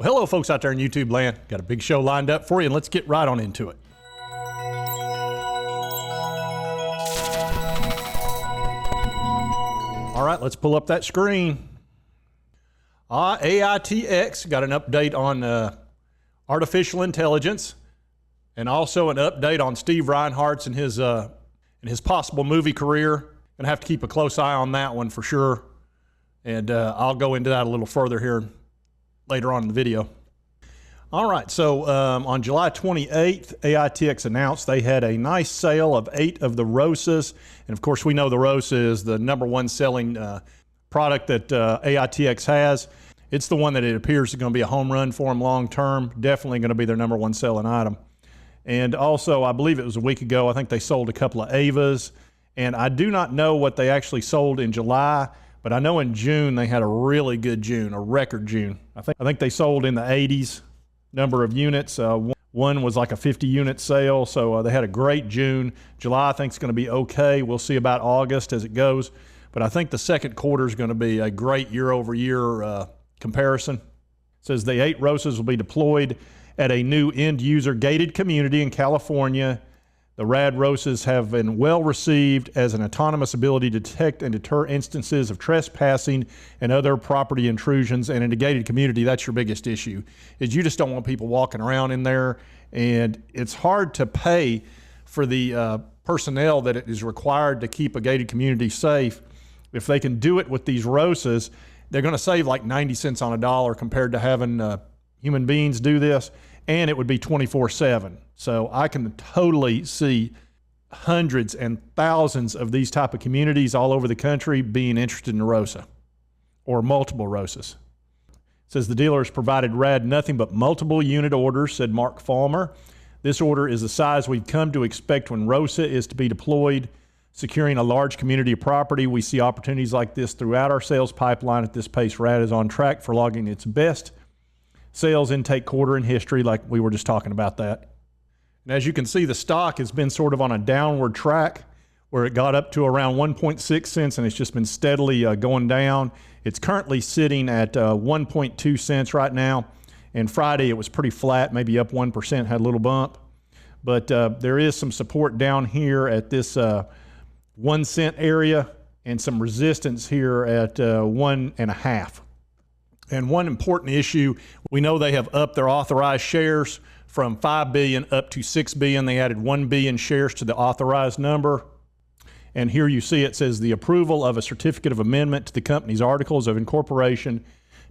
Well, hello, folks out there in YouTube land. Got a big show lined up for you, and let's get right on into it. All right, let's pull up that screen. AITX got an update on artificial intelligence, and also an update on Steve Reinhardt's and his possible movie career. Gonna have to keep a close eye on that one for sure, and I'll go into that a little further here later on in the video. All right, so on July 28th, AITX announced they had a nice sale of 8 of the Rosas. And of course, we know the Rosa is the #1 selling product that AITX has. It's the one that it appears is going to be a home run for them long term. Definitely going to be their #1 selling item. And also, I believe it was a week ago, I think they sold a couple of Avas. And I do not know what they actually sold in July, but I know in June they had a really good June, a record June. I think they sold in the 80s number of units. One was like a 50-unit sale, so they had a great June. July I think is going to be okay. We'll see about August as it goes, but I think the second quarter is going to be a great year-over-year comparison. It says the 8 Rosas will be deployed at a new end-user gated community in California. The RAD Rosas have been well received as an autonomous ability to detect and deter instances of trespassing and other property intrusions. And in a gated community, that's your biggest issue, is you just don't want people walking around in there. And it's hard to pay for the personnel that is required to keep a gated community safe. If they can do it with these Rosas, they're going to save like 90 cents on a dollar compared to having human beings do this. And it would be 24/7. So I can totally see hundreds and thousands of these type of communities all over the country being interested in a Rosa or multiple Rosas. It says the dealer has provided RAD nothing but multiple unit orders, said Mark Falmer. This order is the size we've come to expect when Rosa is to be deployed. Securing a large community of property, we see opportunities like this throughout our sales pipeline. At this pace, RAD is on track for logging its best sales intake quarter in history, like we were just talking about that. And as you can see, the stock has been sort of on a downward track where it got up to around 1.6 cents and it's just been steadily going down. It's currently sitting at 1.2 cents right now. And Friday it was pretty flat, maybe up 1%, had a little bump. But there is some support down here at this 1 cent area and some resistance here at 1.5. And one important issue, we know they have upped their authorized shares from 5 billion up to 6 billion. They added 1 billion shares to the authorized number. And here you see it says the approval of a certificate of amendment to the company's articles of incorporation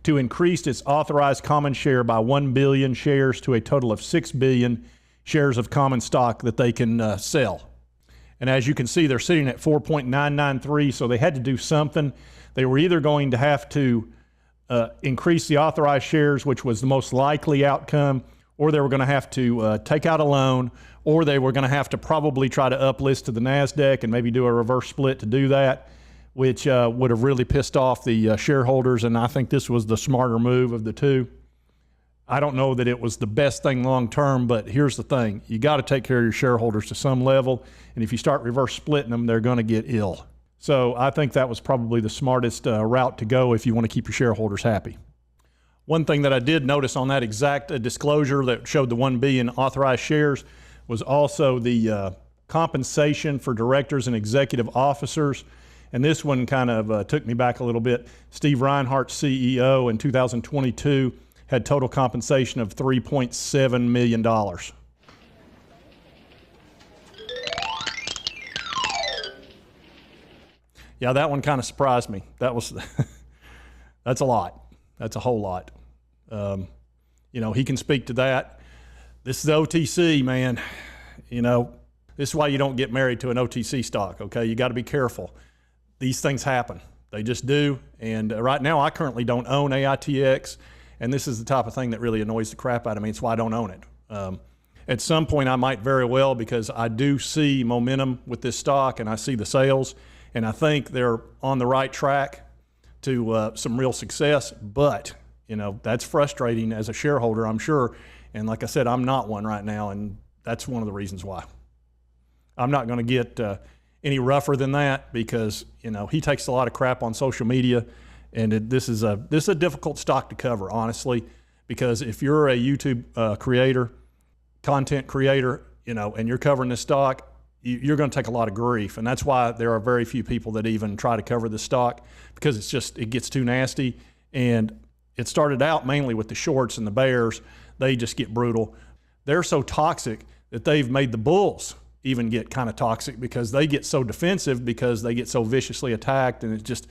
to increase its authorized common share by 1 billion shares to a total of 6 billion shares of common stock that they can sell. And as you can see, they're sitting at 4.993, so they had to do something. They were either going to have to increase the authorized shares, which was the most likely outcome, or they were going to have to take out a loan, or they were going to have to probably try to uplist to the NASDAQ and maybe do a reverse split to do that, which would have really pissed off the shareholders, and I think this was the smarter move of the two. I don't know that it was the best thing long term, but here's the thing. You got to take care of your shareholders to some level, and if you start reverse splitting them, they're going to get ill. So I think that was probably the smartest route to go if you want to keep your shareholders happy. One thing that I did notice on that exact disclosure that showed the 1 billion authorized shares was also the compensation for directors and executive officers. And this one kind of took me back a little bit. Steve Reinhardt, CEO in 2022, had total compensation of $3.7 million. Yeah, that one kind of surprised me. That's a lot. That's a whole lot. You know, he can speak to that. This is OTC, man. You know, this is why you don't get married to an OTC stock, okay? You got to be careful. These things happen. They just do. And right now, I currently don't own AITX, and this is the type of thing that really annoys the crap out of me. It's why I don't own it. At some point, I might very well, because I do see momentum with this stock, and I see the sales, and I think they're on the right track to some real success. But, you know, that's frustrating as a shareholder, I'm sure. And like I said, I'm not one right now, and that's one of the reasons why. I'm not going to get any rougher than that, because, you know, he takes a lot of crap on social media, and this is a difficult stock to cover, honestly, because if you're a YouTube creator, content creator, you know, and you're covering this stock, you're going to take a lot of grief. And that's why there are very few people that even try to cover the stock, because it gets too nasty. And it started out mainly with the shorts and the bears. They just get brutal. They're so toxic that they've made the bulls even get kind of toxic, because they get so defensive, because they get so viciously attacked, and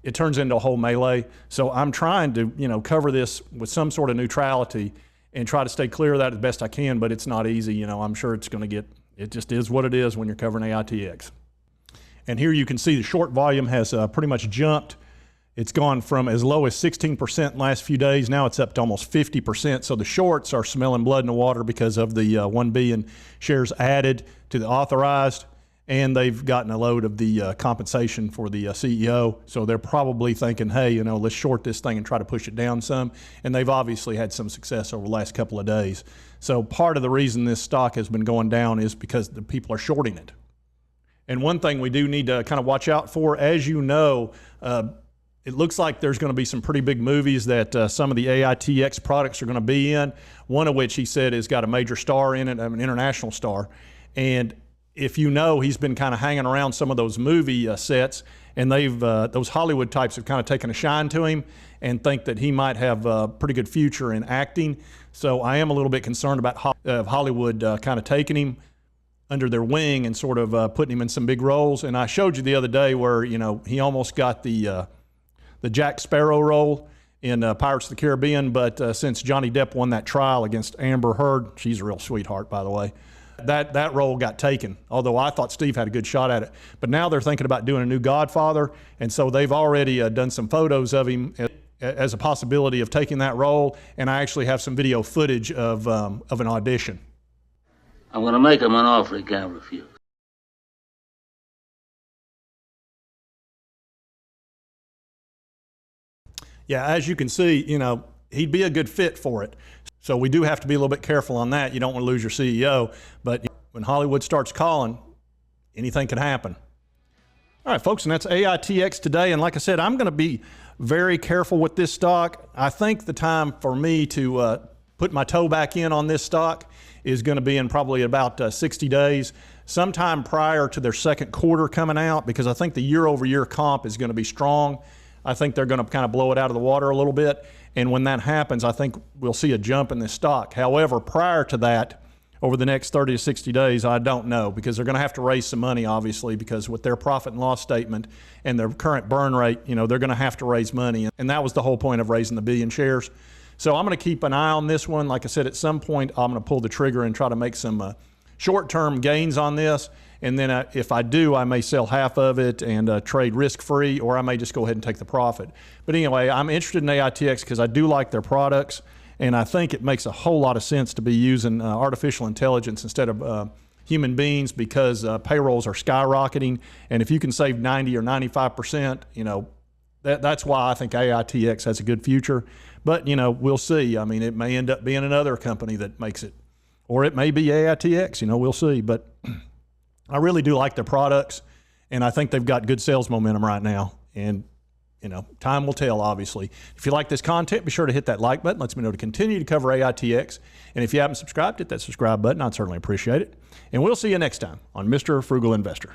it turns into a whole melee. So I'm trying to, you know, cover this with some sort of neutrality and try to stay clear of that as best I can, but it's not easy. You know, I'm sure it's going to get, it just is what it is when you're covering AITX. And here you can see the short volume has pretty much jumped. It's gone from as low as 16% in the last few days. Now it's up to almost 50%. So the shorts are smelling blood in the water because of the 1 billion shares added to the authorized, and they've gotten a load of the compensation for the CEO. So they're probably thinking, hey, you know, let's short this thing and try to push it down some. And they've obviously had some success over the last couple of days. So part of the reason this stock has been going down is because the people are shorting it. And one thing we do need to kind of watch out for, as you know, it looks like there's going to be some pretty big movies that some of the AITX products are going to be in, one of which he said has got a major star in it, an international star. And if you know, he's been kind of hanging around some of those movie sets, and those Hollywood types have kind of taken a shine to him and think that he might have a pretty good future in acting. So I am a little bit concerned about Hollywood kind of taking him under their wing and sort of putting him in some big roles. And I showed you the other day where, you know, he almost got the Jack Sparrow role in Pirates of the Caribbean, but since Johnny Depp won that trial against Amber Heard, she's a real sweetheart, by the way, that role got taken, although I thought Steve had a good shot at it. But now they're thinking about doing a new Godfather, and so they've already done some photos of him as a possibility of taking that role, and I actually have some video footage of an audition. I'm going to make him an offer he can't refuse. Yeah, as you can see, you know, he'd be a good fit for it. So we do have to be a little bit careful on that. You don't want to lose your CEO, but when Hollywood starts calling, anything can happen. All right, folks, and that's AITX today. And like I said, I'm going to be very careful with this stock. I think the time for me to put my toe back in on this stock is going to be in probably about 60 days, sometime prior to their second quarter coming out, because I think the year-over-year comp is going to be strong. I think they're going to kind of blow it out of the water a little bit. And when that happens, I think we'll see a jump in this stock. However, prior to that, over the next 30 to 60 days, I don't know, because they're going to have to raise some money, obviously, because with their profit and loss statement and their current burn rate, you know, they're going to have to raise money. And that was the whole point of raising the billion shares. So I'm going to keep an eye on this one. Like I said, at some point, I'm going to pull the trigger and try to make some short-term gains on this. And then if I do, I may sell half of it and trade risk-free, or I may just go ahead and take the profit. But anyway, I'm interested in AITX because I do like their products, and I think it makes a whole lot of sense to be using artificial intelligence instead of human beings, because payrolls are skyrocketing. And if you can save 90 or 95%, you know, that's why I think AITX has a good future. But, you know, we'll see. I mean, it may end up being another company that makes it, or it may be AITX, you know, we'll see. But I really do like their products, and I think they've got good sales momentum right now. And, you know, time will tell, obviously. If you like this content, be sure to hit that like button. Lets me know to continue to cover AITX. And if you haven't subscribed, hit that subscribe button. I'd certainly appreciate it. And we'll see you next time on Mr. Frugal Investor.